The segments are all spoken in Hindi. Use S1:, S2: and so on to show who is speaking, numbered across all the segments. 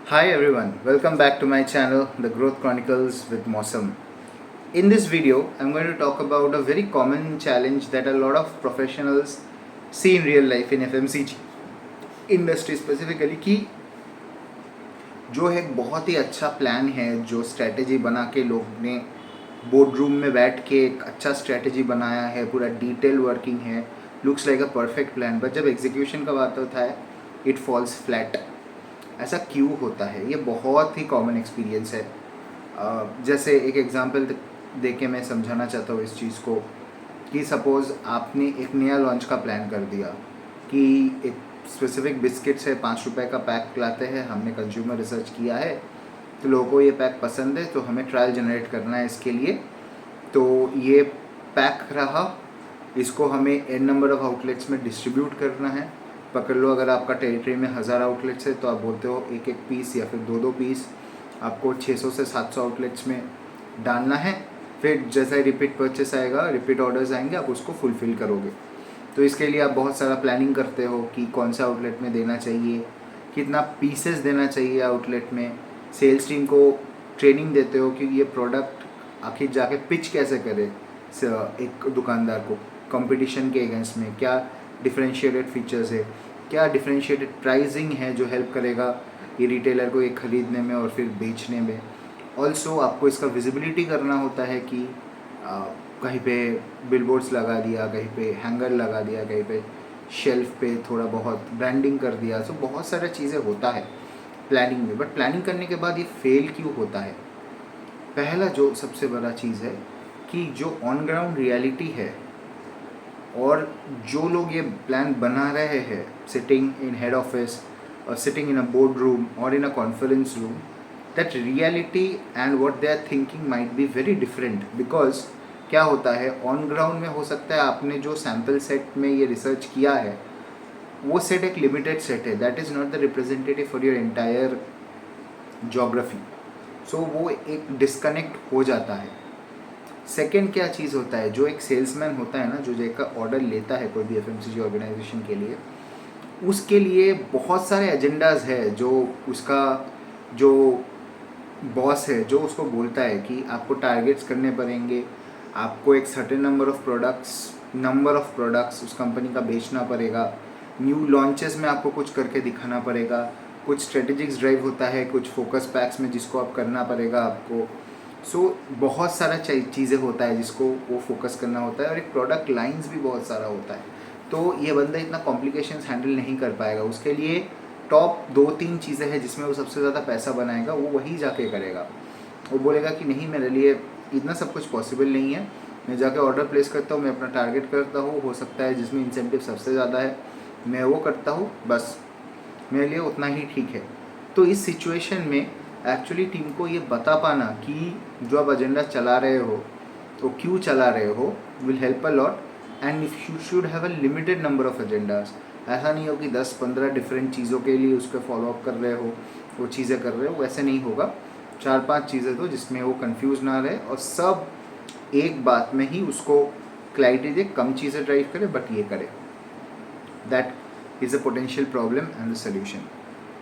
S1: Hi everyone, welcome back to my channel, The Growth Chronicles with Mosam. In this video, I'm going to talk about a very common challenge that a lot of professionals see in real life in FMCG industry specifically कि जो है एक बहुत ही अच्छा प्लान है, जो स्ट्रैटेजी बना के लोग ने बोर्ड रूम में बैठ के एक अच्छा स्ट्रैटेजी बनाया है, पूरा डिटेल वर्किंग है, looks like a perfect plan, but जब एग्जीक्यूशन का बात होता है इट फॉल्स फ्लैट। ऐसा क्यों होता है? ये बहुत ही कॉमन एक्सपीरियंस है। जैसे एक एग्जांपल दे के मैं समझाना चाहता हूँ इस चीज़ को कि सपोज़ आपने एक नया लॉन्च का प्लान कर दिया कि एक स्पेसिफिक बिस्किट्स है, 5 रुपए का पैक लाते हैं, हमने कंज्यूमर रिसर्च किया है तो लोगों को ये पैक पसंद है तो हमें ट्रायल जनरेट करना है इसके लिए। तो ये पैक रहा, इसको हमें एन नंबर ऑफ़ आउटलेट्स में डिस्ट्रीब्यूट करना है। पकड़ लो अगर आपका टेरिटरी में 1000 आउटलेट्स है तो आप बोलते हो एक एक पीस या फिर दो दो पीस आपको 600 से 700 आउटलेट्स में डालना है। फिर जैसा ही रिपीट परचेस आएगा, रिपीट ऑर्डर्स आएंगे, आप उसको फुलफ़िल करोगे। तो इसके लिए आप बहुत सारा प्लानिंग करते हो कि कौन सा आउटलेट में देना चाहिए, कितना पीसेस देना चाहिए आउटलेट में। सेल्स टीम को ट्रेनिंग देते हो कि ये प्रोडक्ट आखिर जाके पिच कैसे करे एक दुकानदार को कंपटीशन के अगेंस्ट में, क्या डिफरेंशिएटेड फीचर्स है, क्या डिफरेंशिएटेड प्राइसिंग है जो हेल्प करेगा ये रिटेलर को ये ख़रीदने में और फिर बेचने में। ऑल्सो आपको इसका विजिबिलिटी करना होता है कि कहीं पे बिलबोर्ड्स लगा दिया, कहीं पे हैंगर लगा दिया, कहीं पे शेल्फ पे थोड़ा बहुत ब्रांडिंग कर दिया। सो बहुत सारी चीज़ें होता है प्लानिंग में, बट प्लानिंग करने के बाद ये फेल क्यों होता है? पहला जो सबसे बड़ा चीज़ है कि जो ऑन ग्राउंड रियलिटी है और जो लोग ये प्लान बना रहे हैं सिटिंग इन हेड ऑफिस और sitting in a board room और in a conference room, that reality and what they are thinking might be very different. Because क्या होता है ऑन ग्राउंड में, हो सकता है आपने जो सैम्पल सेट में ये रिसर्च किया है वो सेट एक लिमिटेड सेट है, that is not the representative for your entire geography. So वो एक डिस्कनेक्ट हो जाता है। सेकेंड क्या चीज़ होता है, जो एक सेल्समैन होता है ना, जो एक ऑर्डर लेता है कोई भी एफएमसीजी ऑर्गेनाइजेशन के लिए, उसके लिए बहुत सारे एजेंडाज है जो उसका जो बॉस है जो उसको बोलता है कि आपको टारगेट्स करने पड़ेंगे, आपको एक सर्टेन नंबर ऑफ प्रोडक्ट्स उस कंपनी का बेचना पड़ेगा, न्यू लॉन्चेस में आपको कुछ करके दिखाना पड़ेगा, कुछ स्ट्रेटेजिक्स ड्राइव होता है, कुछ फोकस पैक्स में जिसको आप करना पड़ेगा आपको। बहुत सारा चीज़ें होता है जिसको वो फोकस करना होता है, और एक प्रोडक्ट लाइंस भी बहुत सारा होता है। तो ये बंदा इतना कॉम्प्लिकेशंस हैंडल नहीं कर पाएगा। उसके लिए टॉप 2-3 चीज़ें हैं जिसमें वो सबसे ज़्यादा पैसा बनाएगा, वो वही जाके करेगा। वो बोलेगा कि नहीं, मेरे लिए इतना सब कुछ पॉसिबल नहीं है, मैं जाके ऑर्डर प्लेस करता हूँ, मैं अपना टारगेट करता हूँ, हो सकता है जिसमें इंसेंटिव सबसे ज़्यादा है मैं वो करता हूँ, बस मेरे लिए उतना ही ठीक है। तो इस सिचुएशन में एक्चुअली टीम को ये बता पाना कि जो आप एजेंडा चला रहे हो तो क्यों चला रहे हो will help a lot. And if you should have a limited number of agendas. ऐसा नहीं हो कि 10-15 डिफरेंट चीज़ों के लिए उसका फॉलोअप कर रहे हो, वो चीज़ें कर रहे हो, वैसे नहीं होगा। 4-5 चीज़ें दो जिसमें वो कंफ्यूज ना रहे और सब एक बात में ही उसको क्लैरिटी दे, कम चीज़ें ड्राइव करे बट ये करे। That is a potential problem and the solution.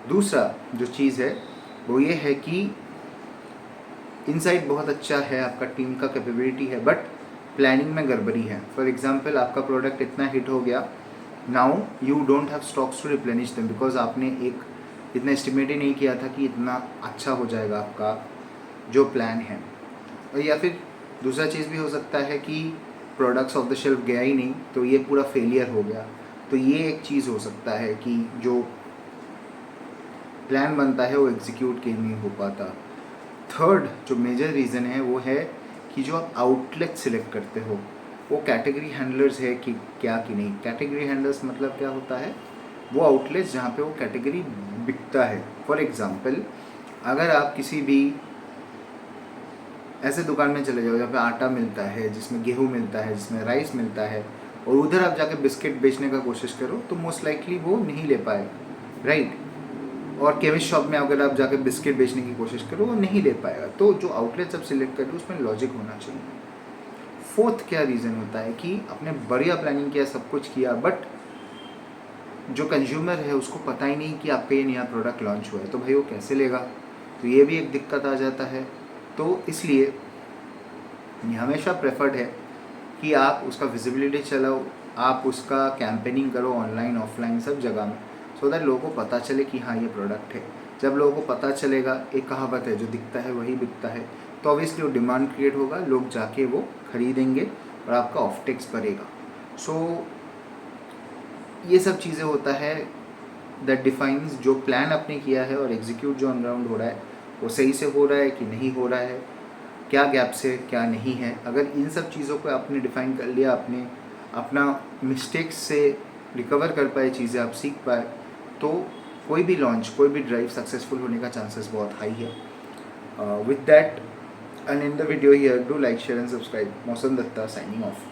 S1: दूसरा जो चीज़ है वो ये है कि इनसाइट बहुत अच्छा है, आपका टीम का कैपेबिलिटी है, बट प्लानिंग में गड़बड़ी है। फॉर एग्जांपल आपका प्रोडक्ट इतना हिट हो गया, now you don't have stocks to replenish them because आपने एक इतना एस्टिमेट ही नहीं किया था कि इतना अच्छा हो जाएगा आपका जो प्लान है। और या फिर दूसरा चीज़ भी हो सकता है कि प्रोडक्ट्स ऑफ द शेल्फ गया ही नहीं तो ये पूरा फेलियर हो गया। तो ये एक चीज़ हो सकता है कि जो प्लान बनता है वो एग्जीक्यूट के नहीं हो पाता। थर्ड जो मेजर रीज़न है वो है कि जो आप आउटलेट सिलेक्ट करते हो वो कैटेगरी हैंडलर्स है कि क्या कि नहीं। कैटेगरी हैंडलर्स मतलब क्या होता है, वो आउटलेट्स जहाँ पे वो कैटेगरी बिकता है। फॉर एग्जांपल अगर आप किसी भी ऐसे दुकान में चले जाओ जहाँ पे आटा मिलता है, जिसमें गेहूँ मिलता है, जिसमें राइस मिलता है, और उधर आप जाके बिस्किट बेचने का कोशिश करो तो मोस्ट लाइकली वो नहीं ले पाएगा, राइट। और केमिस्ट शॉप में अगर आप जाकर बिस्किट बेचने की कोशिश करो वो नहीं ले पाएगा। तो जो आउटलेट्स आप सिलेक्ट करो उसमें लॉजिक होना चाहिए। फोर्थ क्या रीज़न होता है कि आपने बढ़िया प्लानिंग किया, सब कुछ किया, बट जो कंज्यूमर है उसको पता ही नहीं कि आपका ये नया प्रोडक्ट लॉन्च हुआ है, तो भाई वो कैसे लेगा? तो ये भी एक दिक्कत आ जाता है। तो इसलिए ये हमेशा प्रेफर्ड है कि आप उसका विजिबिलिटी चलाओ, आप उसका कैंपेनिंग करो ऑनलाइन ऑफलाइन सब जगह में, सो दैट लोगों को पता चले कि हाँ ये प्रोडक्ट है। जब लोगों को पता चलेगा, एक कहावत है जो दिखता है वही बिकता है, तो ऑब्वियसली वो डिमांड क्रिएट होगा, लोग जाके वो खरीदेंगे और आपका ऑफ टेक्स बढ़ेगा। सो ये सब चीज़ें होता है दैट डिफाइंस जो प्लान आपने किया है और एग्जीक्यूट जो ऑन ग्राउंड हो रहा है वो सही से हो रहा है कि नहीं हो रहा है, क्या गैप्स है क्या नहीं है। अगर इन सब चीज़ों को आपने डिफ़ाइन कर लिया, आपने अपना मिस्टेक्स से रिकवर कर पाए, चीज़ें आप सीख पाए, तो कोई भी लॉन्च, कोई भी ड्राइव सक्सेसफुल होने का चांसेस बहुत हाई है। With that and in the video here, do like, share and subscribe. मौसम दत्ता साइनिंग ऑफ।